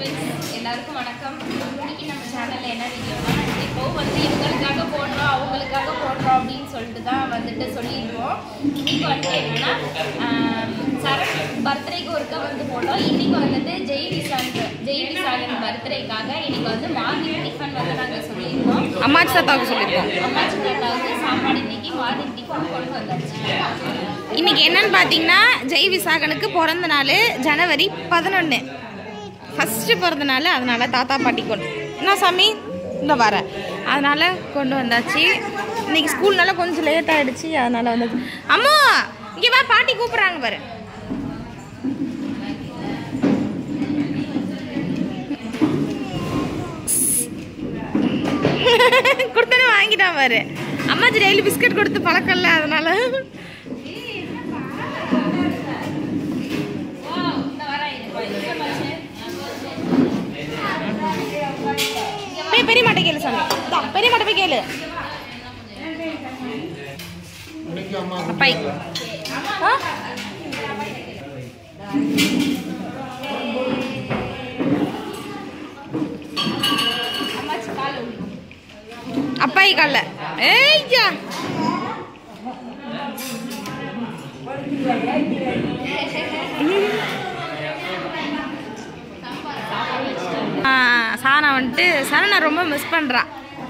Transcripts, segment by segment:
எல்லாருக்கும் வணக்கம். இன்னைக்கு நம்ம சேனல்ல என்ன வீடியோனா, இப்போ வந்து இவங்களுக்காக போடுறோம் அவங்களுக்காக போடுறோம் அப்படின்னு சொல்லிட்டு தான் வந்துட்டு சொல்லிடுவோம். இன்னைக்கு வந்துட்டு என்னன்னா சரண் பர்த்டேக்கு ஒருக்கா வந்து போட்டோம். இன்னைக்கு வந்துட்டு ஜெய் விசாகன் பர்த்டேக்காக இன்னைக்கு வந்து மார்னிங் டிஃபன் வந்து நாங்கள் சொல்லியிருக்கோம். அம்மாச்சி தாத்தாவுக்கு சொல்லியிருக்கோம். அம்மாச்சி தாத்தாவுக்கு சாப்பாடு இன்னைக்கு மார்னிங் டிஃபன் கொண்டு வந்தாச்சு. இன்னைக்கு என்னன்னு பார்த்தீங்கன்னா ஜெய் விசாகனுக்கு பிறந்த நாள் ஜனவரி 11 ஃபஸ்ட்டு பிறந்த நாள். அதனால தாத்தா பாட்டி கொண்டு என்ன சாமி இந்த வர அதனால கொண்டு வந்தாச்சு. இன்னைக்கு ஸ்கூல்னால கொஞ்சம் லேட் ஆகிடுச்சு, அதனால வந்தாச்சு. அம்மா இங்கே வா, பாட்டி கூப்பிட்றாங்க பாரு. கொடுத்தானே வாங்கிட்டான் பாரு. அம்மாச்சி டெய்லி பிஸ்கட் கொடுத்து பழக்கம் இல்லை, அதனால பெரிய மாட்டை கேளு சாமி, பெரிய மாட்டை போய் கேளு. அப்பாய் அப்பாய் கால ஏய்யா சானா வந்துட்டு சரணை ரொம்ப மிஸ் பண்ணுறான்.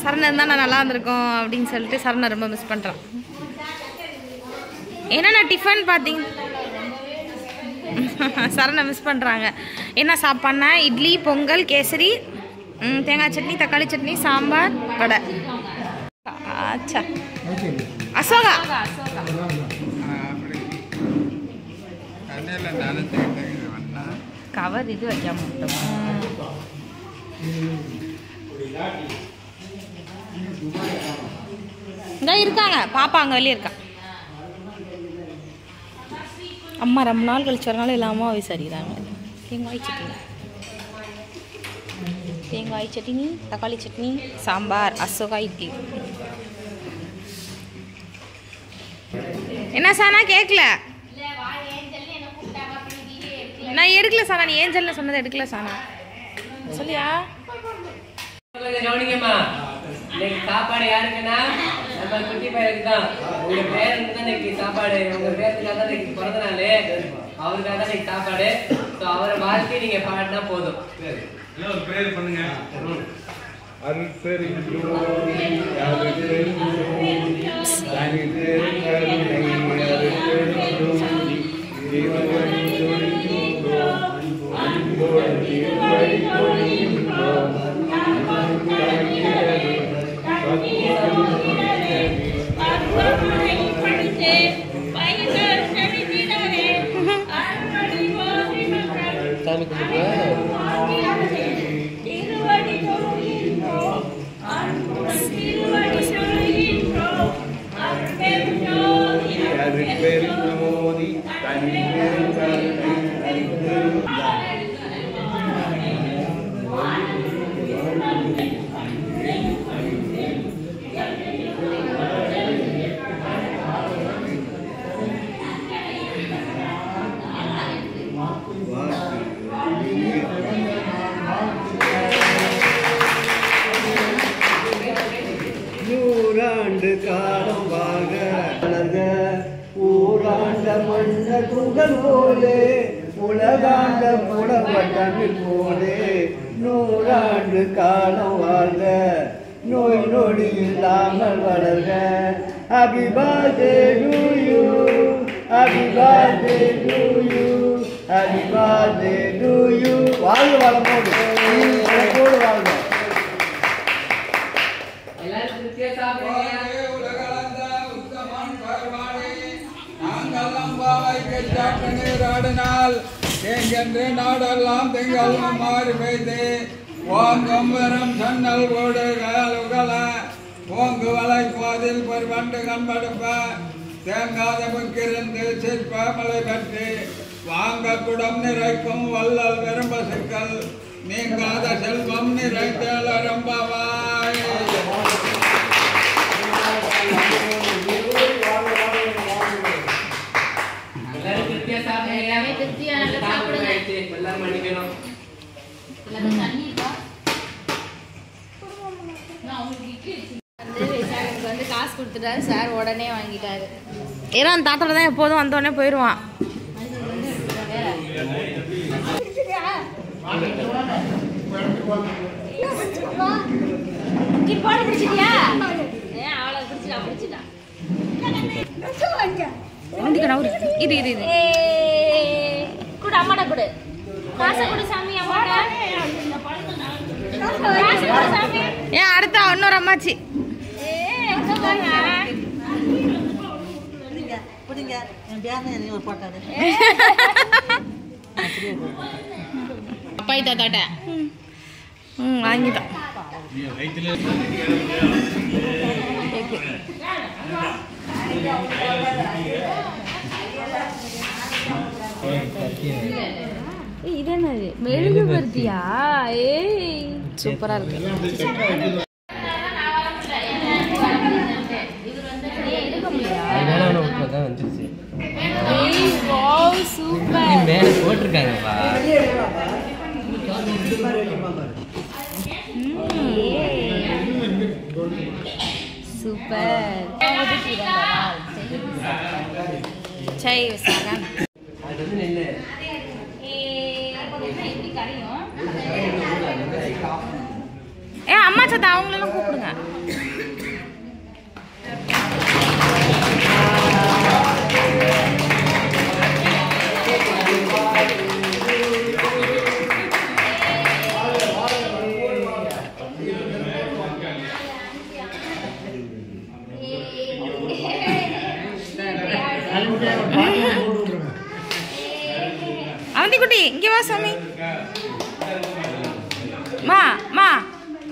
சரணை இருந்தால் நான் நல்லா இருந்திருக்கோம் அப்படின்னு சொல்லிட்டு சரணை ரொம்ப மிஸ் பண்ணுறான். என்னென்ன டிஃபன் பார்த்தீங்க, சரணை மிஸ் பண்ணுறாங்க. என்ன சாப்பாடுனா இட்லி, பொங்கல், கேசரி, தேங்காய் சட்னி, தக்காளி சட்னி, சாம்பார், வடை. ஆச்சா அசோகா கவர் இது வைக்காம இதான் இருக்காங்க. பாப்பா அங்கே வெளியே இருக்கா. அம்மா ரொம்ப நாள் கழிச்சு வரனால இல்லாமல் விசாரிக்கிறாங்க. தேங்காய் சட்னி, தக்காளி சட்னி, சாம்பார், அசோகா, இட்லி. என்ன சானா கேட்கல, நான் எடுக்கல சானா. நீ ஏஞ்சல்னு சொன்னதை எடுக்கல சானா. சொல்லியா சாப்பாடு யாருக்குன்னா நம்ம குட்டி பையனுக்கு தான். உங்க பேருக்கு தான் இன்னைக்கு சாப்பாடு. உங்க பேருக்காக தான் இன்னைக்கு பிறந்த நாள், அவருக்காக தான் இன்னைக்கு சாப்பாடு. ஸோ அவரை வாழ்க்கை நீங்க பாடினா போதும். பிரேயர் பண்ணுங்க. சாமி கும்பிட்டு நூறாண்டு காலம் வாங்க வளர்க, ஊராண்ட மன்ன துகள் போலே, உலகாண்ட புலப்பட்டமிழ் போலே, நூறாண்டு காலம் வாழ்க, நோய் நொடி இல்லாமல் வளர்க. Happy birthday to you, happy birthday to you, happy birthday to you. வாழ்க வளமோடு வளமோடு வாழ்க. நாடெல்லாம் திங்கள் மாறி பெய்து ஓங்கும் வெறும் சன்னல் ஓடு உகல ஓங்கு வலை போதில் ஒரு வண்டு கண்படுப்ப தேங்காத முக்கிருந்து சிற்ப மலை கட்டி வாங்க குடம் நிறைக்கும் வள்ளல் விரும்ப சிக்கல் நீங்காத செல்வம் நிறைத்தல் அரம்பவாய். திருப்தியா சாப்பிடுங்க. எல்லாரும் மன்னிக்கணும். வந்து காசு கொடுத்துட்டாரு சார், உடனே வாங்கிட்டாரு. ஏன்னா அந்த தாத்தால தான் எப்போதும் வந்தோடனே போயிடுவான். போட பிடிச்சிட்டியா? அவளை பிடிச்சிட்டா. இது இது இது கூட அம்மாடா கொடு, காசை கொடு சாமி, அம்மாடா காசு கொடு சாமி. ஏன் அடுத்த இன்னொரு அம்மாச்சி அப்பாய் தாத்தாட்ட வாங்கிட்டான். இது என்னது மெழுகுவர்த்தியா? ஏய் சூப்பரா இருக்கு. போட்டிருக்காங்கப்பா. சூப்பர். ஜெய் விசாகன். அது வந்து நெல்லு. அம்மா சத்தா அவங்களெல்லாம் கூப்பிடுங்க. அவந்திக்குட்டி இங்கே வா சாமி. மா மா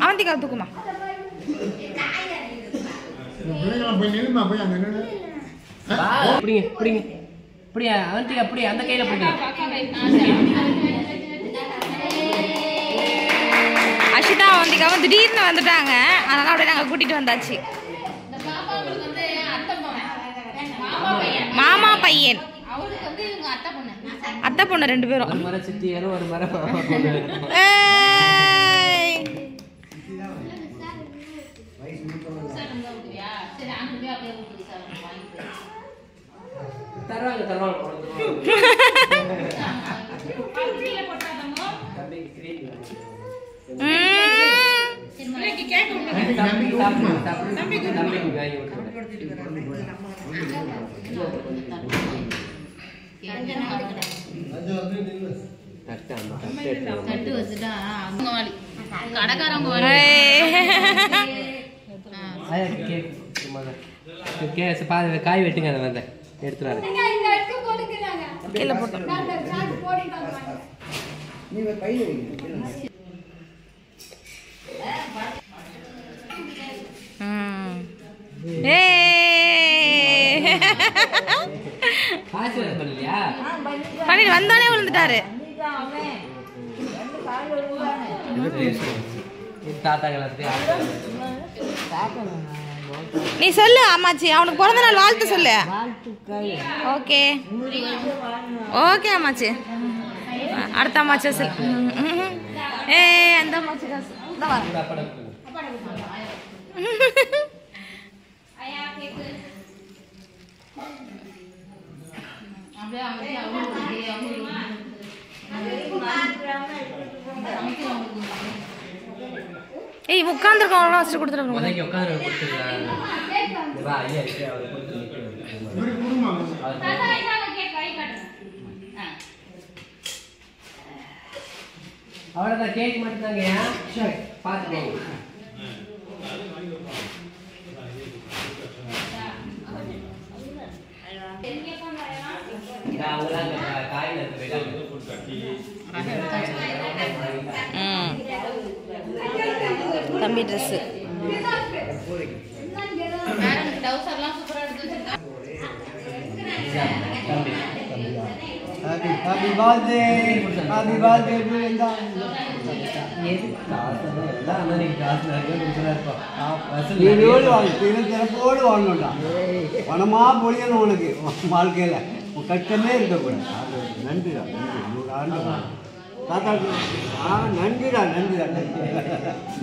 அவந்திக்கா தூக்குமா. பிடிங்க பிடிங்க பிடியா அவந்திக்கு அப்படி அந்த கையில பிடிங்க. அஷிதா அவந்திக்காவும் திடீர்னு வந்துட்டாங்க, அதனால அப்படியே நாங்கள் கூட்டிட்டு வந்தாச்சு. மாமா பையன் அத்தை பொண்ணு 2 பேரும். ஒரு மரம் சித்தி வரும், ஒரு மரம் மாமா பொண்ணு. தருவாங்க தருவாங்க. காய் வெட்டுங்க, அதை வந்து எடுத்துறாரு. கீழே போட்டோம். பண்ணிட்டு வந்தானே விழுந்துட்டாரு. நீ சொல்லு அம்மாச்சி, அவனுக்கு பிறந்த நாள் வாழ்த்து சொல்லு. ஓகே ஓகே அம்மாச்சி. அடுத்த அம்மாச்சி சொல்லு. அந்த அம்மாச்சி காசு ஏய் உட்காந்துருக்கோம் வச்சு கொடுத்துருக்கோம். அவ்வளோதான், கேக் மட்டும் தாங்க. பார்த்துக்கோங்க. தம்பி dress Happy birthday to Linda. சிறப்போடு வாங்கணும்டா. பணமா பொழியணும் உனக்கு வாழ்க்கையில், கட்டமே இருக்கக்கூடாது. நன்றிடா, நன்றி. 100 ஆண்டு தாத்தா நன்றிடா நன்றிடா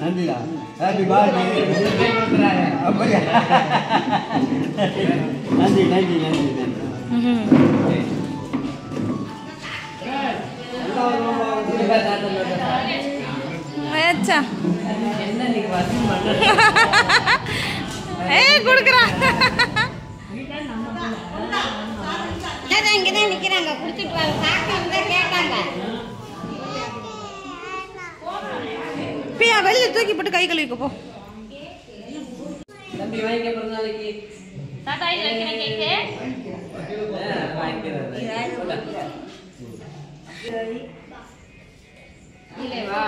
நன்றிடா ஹாப்பி பர்த்டே அப்படியா நன்றி நன்றி நன்றி நன்றி ஏச்சா என்ன நீங்க வசதி பண்றது கொடுக்குறான் இங்கதான் நிக்கிறாங்க குடிச்சிட்டு வாங்க சாப்பிட்டு கேட்டாங்க பியா வெளியே தூக்கி போட்டு கை கழுவிக்க போ தம்பி வாங்கிக்க பிறந்த நாளைக்கு தாத்தா இது வைக்கிற கேக்கு இல்லைவா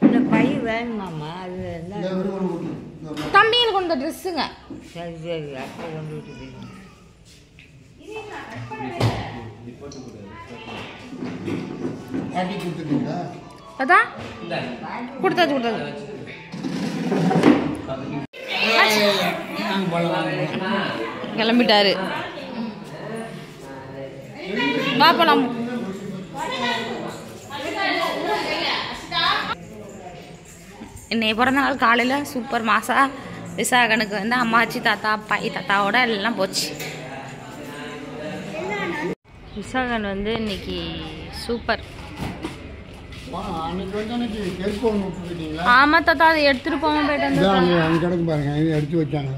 இந்த பை வேணுமாம்மா அது தம்பிங்களுக்கு கொண்ட ட்ரெஸ்ஸுங்க சரி சரி அப்போ கொண்டு விட்டு பாட்டி கொடுத்துட்டீங்களா? அதான் கொடுத்தாச்சு கொடுத்தாச்சு கிளம்பிட்டாரு வா போலாம் இன்னைக்கு பிறந்த நாள் காலையில் சூப்பர் மாசா விசாகனுக்கு வந்து அம்மாச்சி தாத்தா பாய் தாத்தாவோட எல்லாம் போச்சு. விசாகன் வந்து இன்னைக்கு சூப்பர். அன்னைக்கு வந்து எனக்கு செல்போன் விட்டுருக்கீங்களா? ஆமாம் தாத்தா அதை எடுத்துகிட்டு போகாமல் போயிட்டு வந்து அங்கே கிடக்கு பாருங்க எடுத்து வச்சாங்க.